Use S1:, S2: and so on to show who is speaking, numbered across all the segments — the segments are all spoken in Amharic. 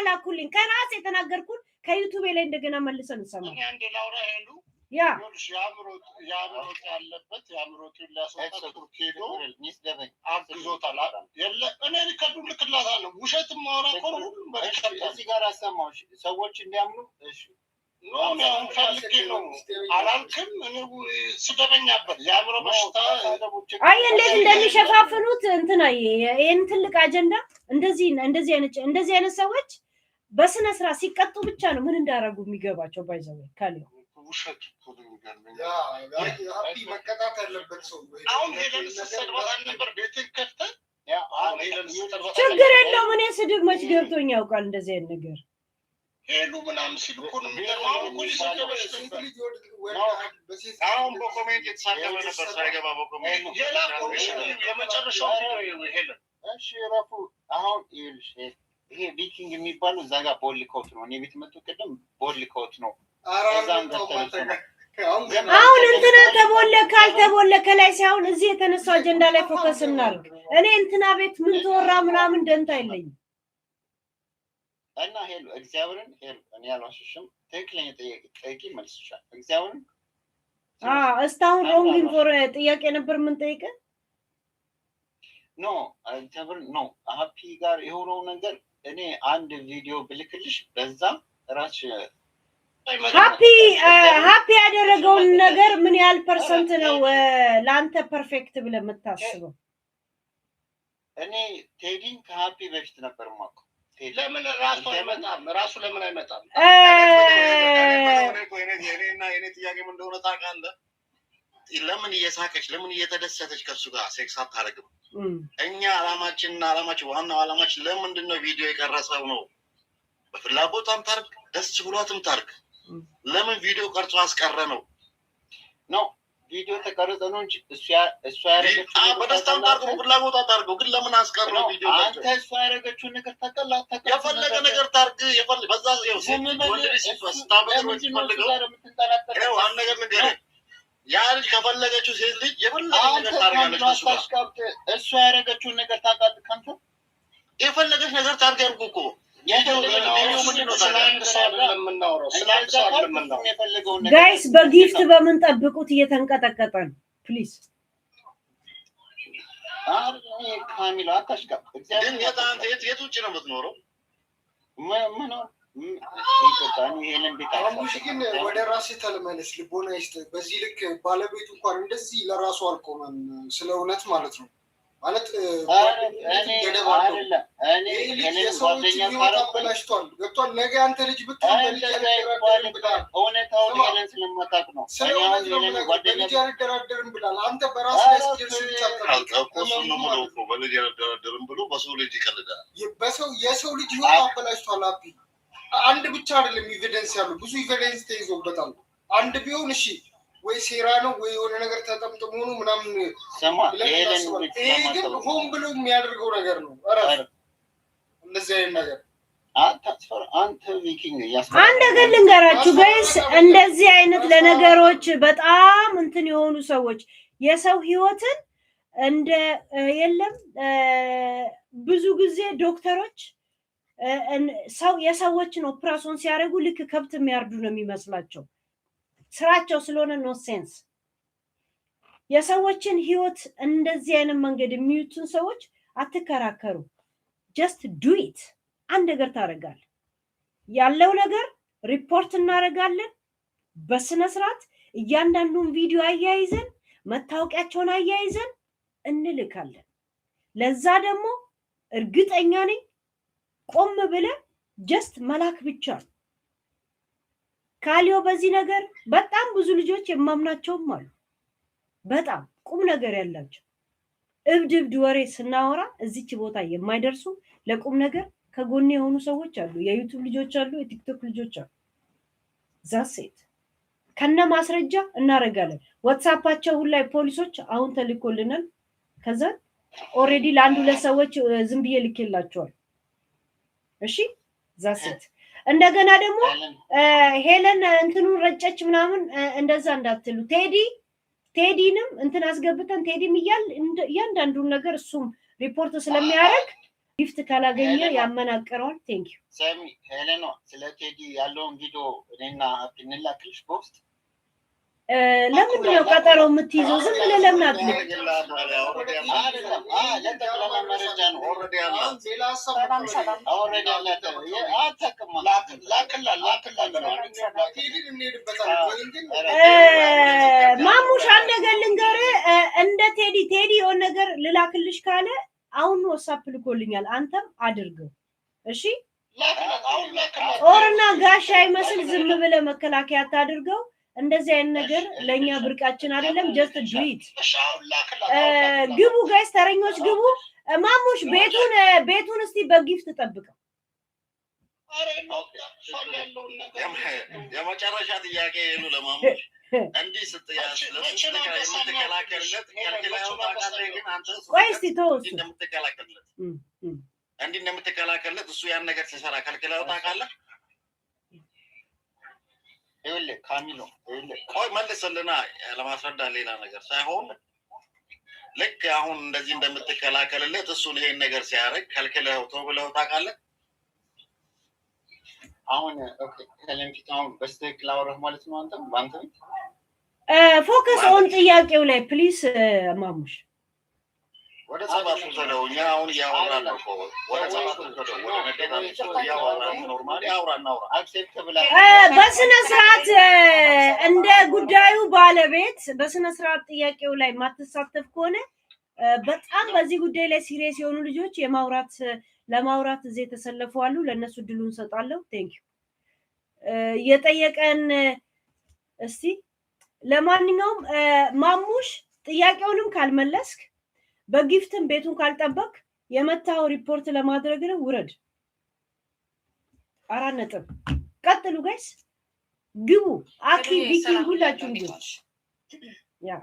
S1: ላኩልኝ ከራሴ የተናገርኩት ከዩቲዩብ ላይ እንደገና መልሰን እንሰማለን
S2: እኔ አንዴ ላውራ ሄሉ
S1: ያ
S2: ያምሮት ያለበት ያምሮትን ሊያስወጣ ቱርኪዶ አግዞታል የለ እኔ ሪከርዱ ልክላታለሁ ውሸትም ማውራ እኮ ሁሉም በሪከርድ እዚህ ጋር አሰማሁሽ ሰዎች እንዲያምኑ እሺ ነው ፈልጌ ነው አላልክም እኔ ስደበኛበት ያምሮ በሽታ
S1: አይ እንዴት እንደሚሸፋፍኑት እንትና ይሄን ትልቅ አጀንዳ እንደዚህ አይነት ሰዎች በስነ ስርዓት ሲቀጡ ብቻ ነው ምን እንዳረጉ የሚገባቸው ባይዘው ካለው
S2: ውሸት ሁሉ ይገርመኝ አቢ መቀጣት ያለበት ሰው አሁን ሄደን ሰድባት ነበር ቤትን ከፍተን ያ አሁን ሄደን ሰድባት
S1: ችግር የለውም እኔ ስድብ መች ገብቶኝ ያውቃል እንደዚህ አይነት ነገር
S2: ሄሉ ምናምን ሲሉ እኮ ነው የሚገርመው ፖሊስ አሁን በኮሜንት የተሳደበ ነበር ሳይገባ በኮሜንት የመጨረሻው ሄለ እሺ ረፉ አሁን ይሄ ቪኪንግ የሚባለው እዛ ጋር ቦልኮት ነው እኔ ቤት መጥቶ ቅድም ቦልኮት ነው
S1: አሁን እንትና ተቦለከ አልተቦለከ ላይ ሳይሆን እዚህ የተነሳው አጀንዳ ላይ ፎከስ እናድርግ እኔ እንትና ቤት ምን ተወራ ምናምን ደንታ የለኝም
S2: እና ሄሉ እግዚአብሔርን ሄሉ እኔ ያልዋሽሽም ትክክለኛ ጥያቄ መልስሻል እግዚአብሔርን
S1: እስካሁን ሮንግ ኢንፎር ጥያቄ ነበር ምን ጠይቀ
S2: ኖ እግዚአብሔር ኖ ሃፒ ጋር የሆነው ነገር እኔ አንድ ቪዲዮ ብልክልሽ በዛ ራስ
S1: ሃፒ ያደረገውን ነገር ምን ያህል ፐርሰንት ነው ላንተ ፐርፌክት ብለ የምታስበው
S2: እኔ ቴዲን ከሃፒ በፊት ነበር ማቆ ለምን ራሱ ለምን አይመጣም የኔ ጥያቄ ምን እንደሆነ ታውቃለህ ለምን እየሳቀች ለምን እየተደሰተች ከሱ ጋር ሴክስ አታረግም እኛ አላማችን ዋናው አላማችን ለምንድነው ቪዲዮ የቀረጸው ነው በፍላጎቷም ታርግ ደስ ብሏትም ታርግ ለምን ቪዲዮ ቀርጾ አስቀረ ነው ቪዲዮ ተቀረጸ ነው እንጂ እሱ ያረጋችሁ በደስታም ታርጉ ፍላጎቷ ታርጉ ግን ለምን አስቀረው ቪዲዮ አንተ እሱ ያረጋችሁ ነገር ተቀላታ የፈለገ ነገር ታርግ የፈለገ በዛ ነው ስታበሩ ይፈልገው ነው አንድ ነገር ነገር ያ ልጅ ከፈለገችው ሴት ልጅ የፈለገ ነገር ታርጋለች እሱ ያረጋችሁ ነገር ታውቃለህ ካንተ የፈለገች ነገር ታርጋርጉ እኮ
S1: ጋይስ በጊፍት በምን ጠብቁት እየተንቀጠቀጠ ነው ፕሊዝ
S2: ካሚላ አታሽቃ ግን የት ውጭ ነው የምትኖረው ምን
S3: ግን ወደ ራሴ ተለመለስ ልቦና ይስጥ በዚህ ልክ ባለቤቱ እንኳን እንደዚህ ለራሱ አልቆመም ስለ እውነት ማለት ነው ማለት
S2: እኔ ጓደኛ
S3: ካረበላሽቷል ገብቷል ነገ አንተ ልጅ ብትሆን
S2: እውነታውን ሄለን ስለማታውቅ ነው
S3: በልጅ ያልደራደርም ብላል አንተ በራስ ላይ ስደርስ ብቻ
S2: በልጅ ያልደራደርም ብሎ በሰው ልጅ ይቀልዳል
S3: የሰው ልጅ ህይወት አበላሽቷል አቢ አንድ ብቻ አይደለም ኤቪደንስ ያለው ብዙ ኤቪደንስ ተይዞበታል አንድ ቢሆን እሺ ወይ ሴራ ነው ወይ የሆነ ነገር ተጠምጥሞ ነው ምናምን
S2: ሰማ
S3: ይሄ ግን ሆን ብሎ የሚያደርገው ነገር ነው አረ እንደዚህ አይነት ነገር
S2: አንተ ቪኪንግ
S1: አንድ ነገር ልንገራችሁ ጋይስ እንደዚህ አይነት ለነገሮች በጣም እንትን የሆኑ ሰዎች የሰው ህይወትን እንደ የለም ብዙ ጊዜ ዶክተሮች የሰዎችን ኦፕራሽን ሲያደርጉ ልክ ከብት የሚያርዱ ነው የሚመስላቸው ስራቸው ስለሆነ ኖ ሴንስ የሰዎችን ህይወት እንደዚህ አይነት መንገድ የሚዩትን ሰዎች አትከራከሩ just do it አንድ ነገር ታረጋል ያለው ነገር ሪፖርት እናረጋለን በስነ ስርዓት እያንዳንዱን ቪዲዮ አያይዘን መታወቂያቸውን አያይዘን እንልካለን ለዛ ደግሞ እርግጠኛ ነኝ ቆም ብለ just መላክ ብቻ ካሊዮ በዚህ ነገር በጣም ብዙ ልጆች የማምናቸውም አሉ በጣም ቁም ነገር ያላቸው እብድብድ ወሬ ስናወራ እዚች ቦታ የማይደርሱ ለቁም ነገር ከጎኔ የሆኑ ሰዎች አሉ የዩቲዩብ ልጆች አሉ የቲክቶክ ልጆች አሉ ዛሴት ከነ ማስረጃ እናረጋለን ዋትስአፓቸው ሁሉ ላይ ፖሊሶች አሁን ተልኮልናል ከዛ ኦሬዲ ለአንዱ ለሰዎች ዝም ብዬ ልኬላቸዋል እሺ ዛሴት እንደገና ደግሞ ሄለን እንትኑ ረጨች ምናምን እንደዛ እንዳትሉ ቴዲንም እንትን አስገብተን ቴዲም እያንዳንዱን ነገር እሱም ሪፖርት ስለሚያደርግ ጊፍት ካላገኘ ያመናቀረዋል ቴንክ ዩ
S2: ሰሚ ሄሌኖ ስለ ቴዲ ያለውን ቪዲዮ እኔና እንላክልሽ በውስጥ
S1: ለምንድን ነው ቀጠሮ የምትይዘው? ዝም ብለህ ለምን አትልም? ማሙሽ አንድ ነገር ልንገርህ፣ እንደ ቴዲ የሆነ ነገር ልላክልሽ ካለ አሁን ዋትስአፕ ልኮልኛል። አንተም አድርገው እሺ። ጦርና ጋሻ አይመስል ዝም ብለህ መከላከያ አታድርገው። እንደዚህ አይነት ነገር ለኛ ብርቃችን አይደለም። ጀስት ዱኢት ግቡ ጋይስ፣ ተረኞች ግቡ። ማሙሽ ቤቱን እስቲ በጊፍት ጠብቀው።
S2: የመጨረሻ ጥያቄ ይሉ ለማሙሽ እንዲህ ስትያዝ የምትከላከልለት
S1: ቆይ እስቲ ተወው።
S2: እንደምትከላከልለት እሱ ያን ነገር ሲሰራ ከልክለው ታውቃለህ? ይኸውልህ ካሚሎ ቆይ መልስልና ለማስረዳት ሌላ ነገር ሳይሆን ልክ አሁን እንደዚህ እንደምትከላከልለት እሱን ይሄን ነገር ሲያደርግ ከልክለው ብለው ታውቃለህ? አሁን ኦኬ ከለምኪት አሁን በስተክል አወራህ ማለት ነው። አንተ
S1: ፎከስ ኦን ጥያቄው ላይ ፕሊስ ማሙሽ።
S2: ወደ ጸባቱ ተደውኛ አሁን ያወራን ነው። ወደ ጸባቱ ተደው ወደ ነዴታ ያወራን ኖርማሊ ያወራን አክሴፕት ብላ
S1: በስነ ስርዓት እንደ ጉዳዩ ባለቤት በስነ ስርዓት ጥያቄው ላይ ማትሳተፍ ከሆነ በጣም በዚህ ጉዳይ ላይ ሲሪየስ የሆኑ ልጆች ለማውራት እዚህ የተሰለፉ አሉ። ለነሱ ድሉን ሰጣለሁ። ቴንክ ዩ የጠየቀን እስቲ ለማንኛውም ማሙሽ ጥያቄውንም ካልመለስክ በጊፍትም ቤቱን ካልጠበቅ የመታው ሪፖርት ለማድረግ ነው። ውረድ። 4 ነጥብ። ቀጥሉ ጋይስ፣ ግቡ። አኪ ቢኪ ሁላችሁም ግቡ። ያ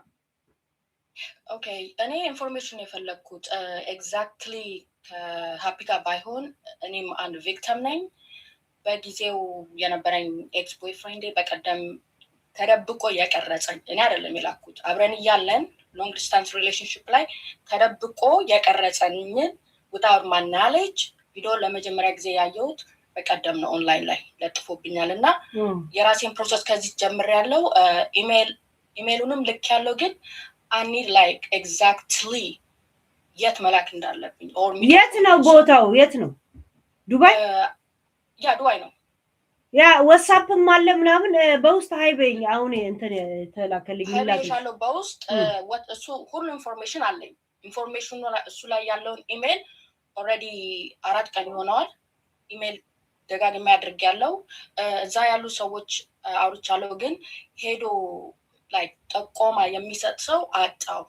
S4: ኦኬ። እኔ ኢንፎርሜሽን የፈለኩት ኤግዛክትሊ ከሃፒ ጋር ባይሆን እኔም አንድ ቪክቲም ነኝ። በጊዜው የነበረኝ ኤክስ ቦይፍሬንድ በቀደም ተደብቆ የቀረጸኝ እኔ አይደለም የላኩት። አብረን እያለን ሎንግ ዲስታንስ ሪሌሽንሽፕ ላይ ተደብቆ የቀረጸኝ without my knowledge ቪዲዮ ለመጀመሪያ ጊዜ ያየሁት በቀደም ነው። ኦንላይን ላይ ለጥፎብኛል እና የራሴን ፕሮሰስ ከዚህ ጀምሬያለሁ። ኢሜይሉንም ልክ ያለው ግን I need like exactly የት መላክ እንዳለብኝ or
S1: የት ነው ቦታው? የት ነው? ዱባይ?
S4: ያ ዱባይ ነው።
S1: ያ ዋትስአፕም አለ ምናምን በውስጥ ሃይበኝ አሁን እንትን ተላከልኝ
S4: ይላል በውስጥ እሱ ሁሉ ኢንፎርሜሽን አለኝ። ኢንፎርሜሽኑ እሱ ላይ ያለውን ኢሜል ኦልሬዲ 4 ቀን ይሆነዋል። ኢሜል ደጋግሜ አድርጌያለሁ። እዛ ያሉ ሰዎች አውርቻለሁ፣ ግን ሄዶ ላይ ጠቆማ የሚሰጥ ሰው አጣው።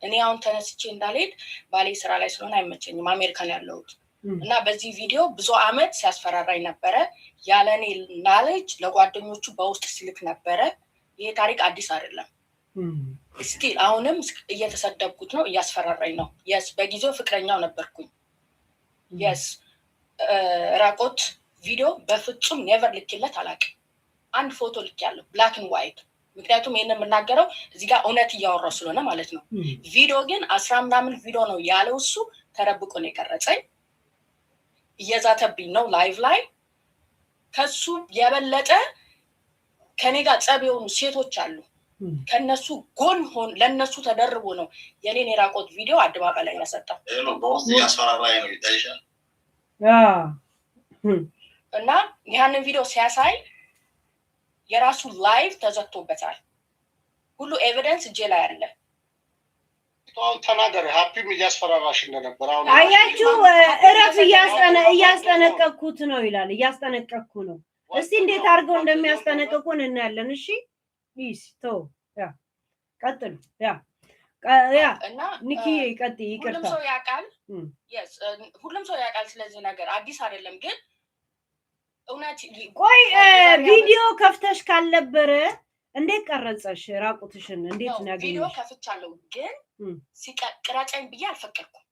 S4: እኔ አሁን ተነስቼ እንዳልሄድ ባሌ ስራ ላይ ስለሆነ አይመቸኝም፣ አሜሪካን ያለሁት እና በዚህ ቪዲዮ ብዙ አመት ሲያስፈራራኝ ነበረ። ያለኔ ናሌጅ ለጓደኞቹ በውስጥ ሲልክ ነበረ። ይሄ ታሪክ አዲስ አይደለም። ስቲል አሁንም እየተሰደብኩት ነው፣ እያስፈራራኝ ነው። የስ በጊዜው ፍቅረኛው ነበርኩኝ። የስ ራቆት ቪዲዮ በፍጹም ኔቨር ልክለት አላውቅም። አንድ ፎቶ ልክያለሁ ብላክ ኤንድ ዋይት። ምክንያቱም ይሄንን የምናገረው እዚህ ጋር እውነት እያወራው ስለሆነ ማለት ነው። ቪዲዮ ግን 10 ምናምን ቪዲዮ ነው ያለው። እሱ ተረብቆ ነው የቀረጸኝ። እየዛተብኝ ነው ላይቭ ላይ። ከሱ የበለጠ ከኔ ጋር ጸብ የሆኑ ሴቶች አሉ። ከነሱ ጎን ለነሱ ተደርቦ ነው የኔን የራቆት ቪዲዮ አደባባይ ላይ ያሰጣው እና ያንን ቪዲዮ ሲያሳይ የራሱ ላይቭ ተዘግቶበታል። ሁሉ ኤቪደንስ እጄ ላይ አለ።
S3: ተናገር። ሃፒም እያስፈራራሽ እንደነበር አሁን
S1: አያችሁ። እረፍ እያስጠነቀቅኩት ነው ይላል። እያስጠነቀቅኩ ነው። እስቲ እንዴት አድርገው እንደሚያስጠነቅቁን እናያለን። እሺ ፕሊዝ ቶ ያ ቀጥሉ። ያ
S4: እና
S1: ኒኪ ቀጥይ። ይቅርታ
S4: ሁሉም ሰው ያውቃል። yes ሁሉም ሰው ያውቃል ስለዚህ ነገር አዲስ አይደለም። ግን እውነት
S1: ቆይ ቪዲዮ ከፍተሽ ካልነበረ እንዴት ቀረጸሽ? ራቁትሽን እንዴት ያገኘሽ?
S4: ቪዲዮ ከፍቻለሁ፣ ግን ሲቀርጸኝ ብዬ አልፈቀድኩም።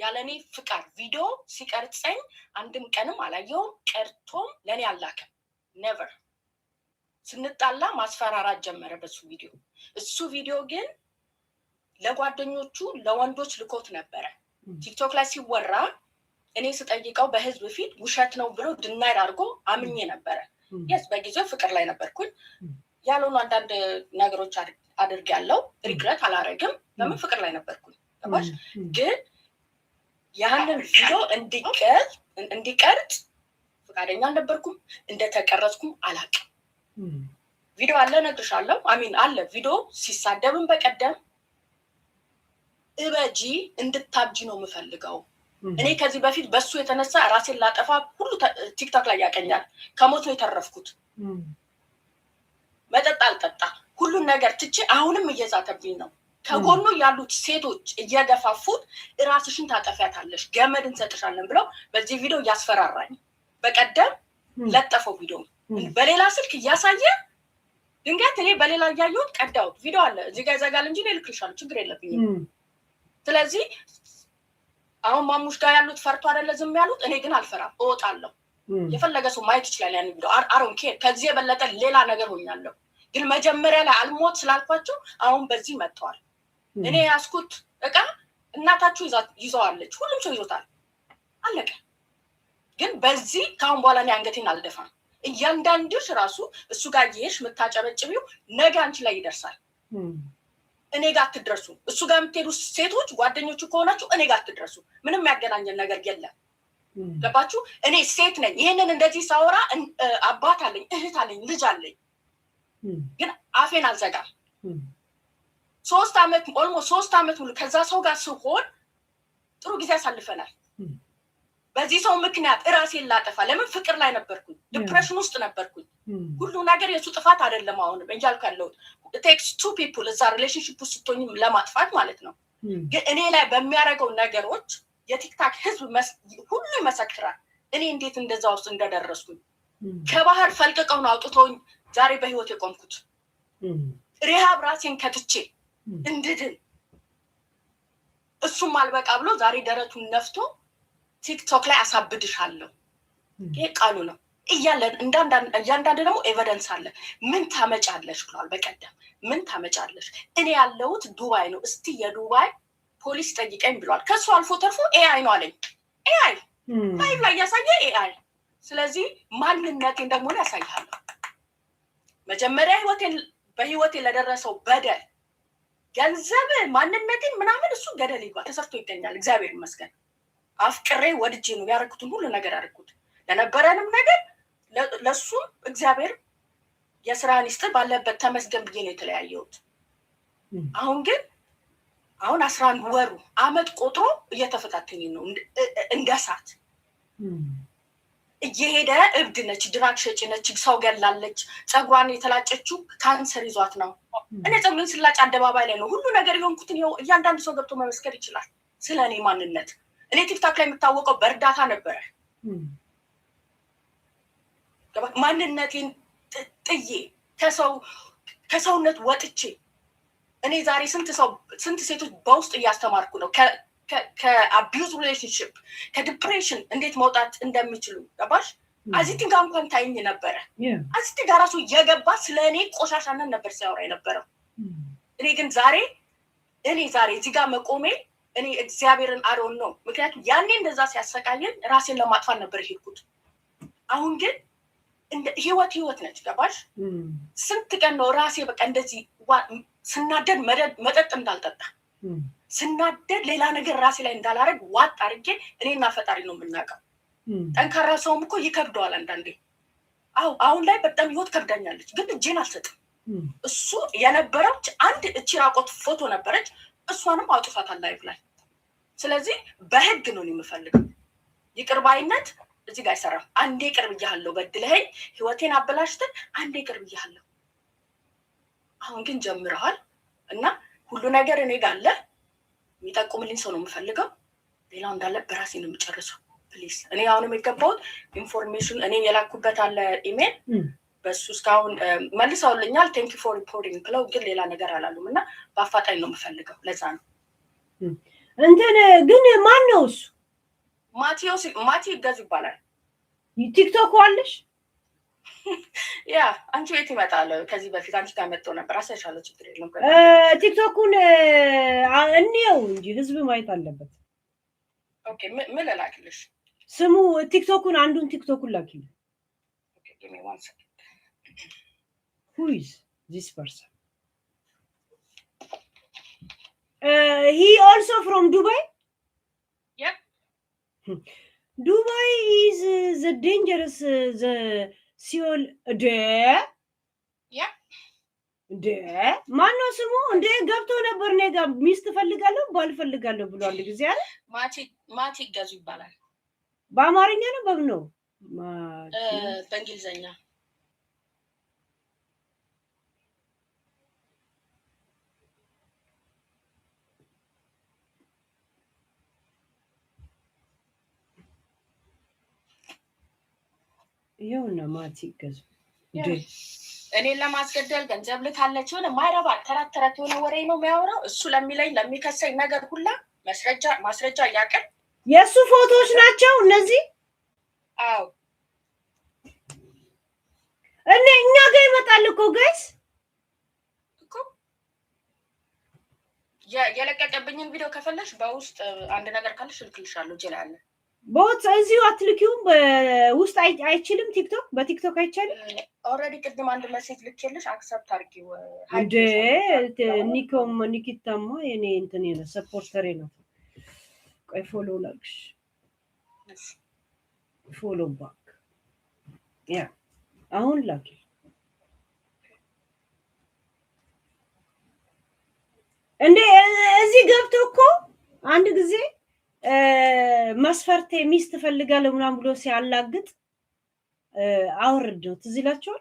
S4: ያለኔ ፍቃድ ቪዲዮ ሲቀርጸኝ አንድም ቀንም አላየውም። ቀርቶም ለኔ አላከም። ኔቨር። ስንጣላ ማስፈራራት ጀመረ በሱ ቪዲዮ። እሱ ቪዲዮ ግን ለጓደኞቹ ለወንዶች ልኮት ነበረ። ቲክቶክ ላይ ሲወራ እኔ ስጠይቀው በህዝብ ፊት ውሸት ነው ብሎ ድናይ አድርጎ አምኜ ነበረ። የስ በጊዜው ፍቅር ላይ ነበርኩኝ። ያልሆኑ አንዳንድ ነገሮች አድርጌያለሁ። ሪግረት አላረግም። ለምን ፍቅር ላይ ነበርኩኝ። ገባሽ? ግን ያንን ቪዲዮ እንዲቀርጽ ፈቃደኛ አልነበርኩም። እንደተቀረጽኩም አላውቅም። ቪዲዮ አለ እነግርሻለሁ። አሚን አለ ቪዲዮ ሲሳደብም በቀደም እበጂ እንድታብጂ ነው የምፈልገው። እኔ ከዚህ በፊት በሱ የተነሳ ራሴን ላጠፋ ሁሉ ቲክቶክ ላይ ያቀኛል። ከሞት ነው የተረፍኩት። መጠጥ አልጠጣ ሁሉን ነገር ትቼ አሁንም እየዛተብኝ ነው። ከጎኑ ያሉት ሴቶች እየገፋፉት ራስሽን ታጠፊያታለሽ፣ ገመድ እንሰጥሻለን ብለው በዚህ ቪዲዮ እያስፈራራኝ በቀደም ለጠፈው ቪዲዮ በሌላ ስልክ እያሳየ ድንገት እኔ በሌላ እያየሁት ቀዳሁት። ቪዲዮ አለ እዚህ ጋር ይዘጋል እንጂ እኔ እልክልሻለሁ፣ ችግር የለብኝም። ስለዚህ አሁን ማሙሽ ጋር ያሉት ፈርቶ አይደለ ዝም ያሉት። እኔ ግን አልፈራም፣ እወጣለሁ። የፈለገ ሰው ማየት ይችላል ያን ቪዲዮ። አሮን ኬር ከዚህ የበለጠ ሌላ ነገር ሆኛለሁ። ግን መጀመሪያ ላይ አልሞት ስላልኳቸው አሁን በዚህ መጥተዋል። እኔ ያስኩት እቃ እናታችሁ ይዘዋለች፣ ሁሉም ሰው ይዞታል፣ አለቀ። ግን በዚህ ከአሁን በኋላ እኔ አንገቴን አልደፋም። እያንዳንድሽ ራሱ እሱ ጋር እየሄድሽ የምታጨበጭቢው ነገ አንቺ ላይ ይደርሳል። እኔ ጋር አትድረሱ። እሱ ጋር የምትሄዱ ሴቶች ጓደኞቹ ከሆናችሁ እኔ ጋር አትድረሱ። ምንም ያገናኘን ነገር የለም። ገባችሁ? እኔ ሴት ነኝ። ይህንን እንደዚህ ሳወራ አባት አለኝ፣ እህት አለኝ፣ ልጅ አለኝ። ግን አፌን አልዘጋም። 3 ዓመት ሙሉ ከዛ ሰው ጋር ስሆን ጥሩ ጊዜ አሳልፈናል። በዚህ ሰው ምክንያት እራሴን ላጠፋ። ለምን? ፍቅር ላይ ነበርኩኝ፣ ዲፕሬሽን ውስጥ ነበርኩኝ። ሁሉ ነገር የሱ ጥፋት አይደለም። አሁንም እያልኩ ያለሁት ቴክስ 2 ፒፕል እዛ ሪሌሽንሽፕ ውስጥ ስትሆኝ ለማጥፋት ማለት ነው። ግን እኔ ላይ በሚያደርገው ነገሮች የቲክታክ ህዝብ ሁሉ ይመሰክራል እኔ እንዴት እንደዛ ውስጥ እንደደረስኩኝ። ከባህር ፈልቅቀው ነው አውጥተውኝ ዛሬ በህይወት የቆምኩት። ሪሃብ ራሴን ከትቼ እንድድን እሱም አልበቃ ብሎ ዛሬ ደረቱን ነፍቶ ቲክቶክ ላይ አሳብድሻለሁ። ይሄ ቃሉ ነው እያለን እያንዳንድ ደግሞ ኤቪደንስ አለ። ምን ታመጫለሽ ብሏል በቀደም። ምን ታመጫለሽ? እኔ ያለሁት ዱባይ ነው። እስቲ የዱባይ ፖሊስ ጠይቀኝ ብሏል። ከሱ አልፎ ተርፎ ኤአይ ነው አለኝ። ኤአይ ላይቭ ላይ ያሳየ ኤአይ። ስለዚህ ማንነቴን ደግሞ ያሳያለሁ። መጀመሪያ በህይወቴ ለደረሰው በደል ገንዘብ ማንነቴን ምናምን እሱ ገደል ይግባ፣ ተሰርቶ ይገኛል። እግዚአብሔር ይመስገን። አፍቅሬ ወድጄ ነው ያደረኩትን ሁሉ ነገር ያደረኩት። ለነበረንም ነገር ለሱም እግዚአብሔር የስራን ይስጥ ባለበት ተመስገን ብዬ ነው የተለያየሁት። አሁን ግን 11 ወሩ አመት ቆጥሮ እየተፈታተኝ ነው እንደ እሳት እየሄደ። እብድ ነች፣ ድራግ ሸጪ ነች፣ ሰው ገላለች። ፀጉሯን የተላጨችው ካንሰር ይዟት ነው። እኔ ፀጉሬን ስላጭ አደባባይ ላይ ነው ሁሉ ነገር የሆንኩትን። እያንዳንዱ ሰው ገብቶ መመስከር ይችላል ስለ እኔ ማንነት። እኔ ቲክታክ ላይ የምታወቀው በእርዳታ ነበረ። ማንነቴን ጥዬ ከሰውነት ወጥቼ እኔ ዛሬ ስንት ሴቶች በውስጥ እያስተማርኩ ነው። ከአቢዩዝ ሪሌሽንሽፕ ከዲፕሬሽን እንዴት መውጣት እንደሚችሉ ገባሽ? አዚቲ ጋር እንኳን ታይኝ ነበረ። አዚቲ ጋር ራሱ እየገባ ስለ እኔ ቆሻሻነት ነበር ሲያወራ የነበረው። እኔ ግን ዛሬ እዚህ ጋር መቆሜ እኔ እግዚአብሔርን አሮን ነው። ምክንያቱም ያኔ እንደዛ ሲያሰቃየን ራሴን ለማጥፋት ነበር የሄድኩት። አሁን ግን ህይወት ነች። ገባሽ? ስንት ቀን ነው ራሴ በቃ እንደዚህ ስናደድ መጠጥ እንዳልጠጣ ስናደድ ሌላ ነገር ራሴ ላይ እንዳላረግ ዋጥ አድርጌ እኔና ፈጣሪ ነው የምናውቀው። ጠንካራ ሰውም እኮ ይከብደዋል አንዳንዴ። አሁን ላይ በጣም ህይወት ከብዳኛለች፣ ግን እጄን አልሰጥም። እሱ የነበረው አንድ እቺ ራቆት ፎቶ ነበረች፣ እሷንም አውጥፋታል ላይቭ ላይ። ስለዚህ በህግ ነው የምፈልገው። ይቅር ባይነት እዚህ ጋር አይሰራም። አንዴ ቅርብ እያለሁ በድለኸኝ ህይወቴን አበላሽተን አንዴ ቅርብ እያለሁ። አሁን ግን ጀምረሃል እና ሁሉ ነገር እኔ ጋር አለ። የሚጠቁምልኝ ሰው ነው የምፈልገው። ሌላው እንዳለ በራሴ ነው የምጨርሰው። ፕሊዝ እኔ አሁንም የገባሁት ኢንፎርሜሽን እኔ የላኩበት አለ ኢሜል፣ በሱ እስካሁን መልሰውልኛል። ቴንክ ዩ ፎር ሪፖርቲንግ ብለው፣ ግን ሌላ ነገር አላሉም እና በአፋጣኝ ነው የምፈልገው። ለዛ ነው
S1: እንትን ግን ማን ነው እሱ?
S4: ማቲ ይገዙ ይባላል።
S1: ቲክቶክ አለሽ?
S4: ያ አንቺ ቤት ይመጣል። ከዚህ በፊት አንቺ ጋር መጥቶ ነበር። አሳይሻለሁ፣ ችግር የለም።
S1: ቲክቶኩን እንየው እንጂ ህዝብ ማየት አለበት።
S4: ኦኬ ምን ልላክልሽ?
S1: ስሙ ቲክቶኩን አንዱን ቲክቶኩን ላኪልኝ።
S4: Okay, give me 1 second.
S1: Who is this person? He also from Dubai?
S4: Yep.
S1: Dubai is the dangerous, the Seoul.
S4: Yep.
S1: ማነው ስሙ? እንደ ገብቶ ነበር ነገ ሚስት ፈልጋለሁ ባል ፈልጋለሁ ብሎ አንድ ጊዜ አለ።
S4: ማቲ ገዙ ይባላል።
S1: በአማርኛ ነው በምን ነው?
S4: በእንግሊዘኛ።
S1: ይኸውና ማቲ ገዙ
S4: እኔን ለማስገደል ገንዘብ ልካለች ሆነ ማይረባ ተራተራት የሆነ ወሬ ነው የሚያወራው። እሱ ለሚለኝ ለሚከሰኝ ነገር ሁላ ማስረጃ ያቀር
S1: የሱ ፎቶዎች ናቸው እነዚህ።
S4: አዎ
S1: እኛ ጋር ይመጣል እኮ ጋይስ
S4: እኮ የለቀቀብኝን ቪዲዮ ከፈለሽ በውስጥ አንድ ነገር ካለሽ ልክልሻለሁ ይችላል።
S1: ቦት እዚሁ አትልኪውም? በውስጥ አይችልም? ቲክቶክ በቲክቶክ አይቻልም?
S4: ኦልሬዲ ቅድም አንድ ሜሴጅ ልኬልሽ አክሰፕት አድርጊው።
S1: እንደ ኒኪታማ የኔ እንትን ነው ሰፖርተሬ ነው። ቆይ ፎሎ ላክሽ። ፎሎ ባክ ያ አሁን ላኪ። እንደ እዚህ ገብቶ እኮ አንድ ጊዜ መስፈርቴ ሚስት ፈልጋለሁ ምናምን ብሎ ሲያላግጥ አወርደው ትዝ ይላችኋል።